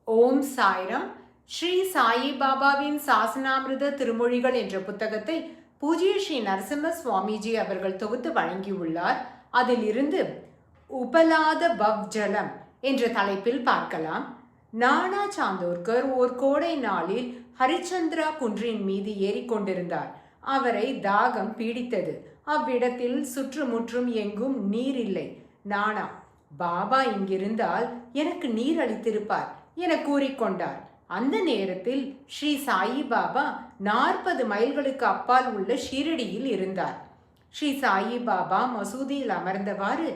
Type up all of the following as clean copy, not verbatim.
ஓம் சாய்ராம். ஸ்ரீ சாயி பாபாவின் சாசனாமிருத திருமொழிகள் என்ற புத்தகத்தை பூஜ்ய ஸ்ரீ நரசிம்ம சுவாமிஜி அவர்கள் தொகுத்து வழங்கியுள்ளார். அதிலிருந்து உபலாத பவ்ஜலம் என்ற தலைப்பில் பார்க்கலாம். நானா சாந்தோர்கர் ஓர் கோடை நாளில் ஹரிச்சந்திரா குன்றின் மீது ஏறிக்கொண்டிருந்தார். அவரை தாகம் பீடித்தது. அவ்விடத்தில் சுற்றுமுற்றும் எங்கும் நீர் இல்லை. நானா, பாபா இங்கிருந்தால் எனக்கு நீர் அளித்திருப்பார் என கூறிக்கொண்டார். அந்த நேரத்தில் ஸ்ரீ சாயி பாபா 40 மைல்களுக்கு அப்பால் உள்ள ஷீரடியில் இருந்தார். ஸ்ரீ சாயி பாபா மசூதியில் அமர்ந்தவாறு,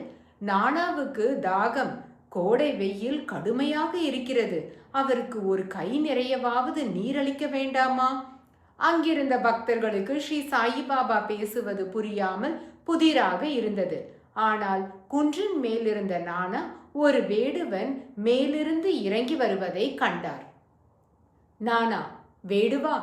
நானாவுக்கு தாகம், கோடை வெயில் கடுமையாக இருக்கிறது, அவருக்கு ஒரு கை நிறையவாவது நீரளிக்க வேண்டாமா? அங்கிருந்த பக்தர்களுக்கு ஸ்ரீ சாயி பாபா பேசுவது புரியாமல் புதிராக இருந்தது. ஆனால் குன்றின் மேலிருந்த நானா ஒரு வேடுவன் மேலிருந்து இறங்கி வருவதை கண்டார். நானா, வேடுவா,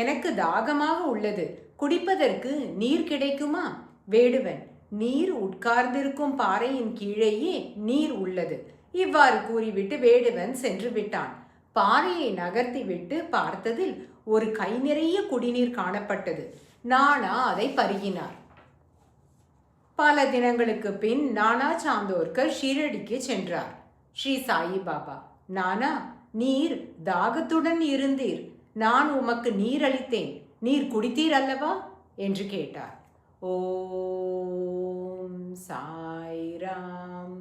எனக்கு தாகமாக உள்ளது, குடிப்பதற்கு நீர் கிடைக்குமா? வேடுவன், நீர் உட்கார்ந்திருக்கும் பாறையின் கீழேயே நீர் உள்ளது. இவ்வாறு கூறிவிட்டு வேடுவன் சென்று விட்டான். பாறையை நகர்த்தி விட்டு பார்த்ததில் ஒரு கை நிறைய குடிநீர் காணப்பட்டது. நானா அதை பருகினார். பல தினங்களுக்கு பின் நானா சாந்தோர்கர் ஷீரடிக்கு சென்றார். ஸ்ரீ சாயி பாபா, நானா, நீர் தாகத்துடன் இருந்தீர், நான் உமக்கு நீர் அளித்தேன், நீர் குடித்தீர் அல்லவா என்று கேட்டார். ஓம் சாய்ராம்.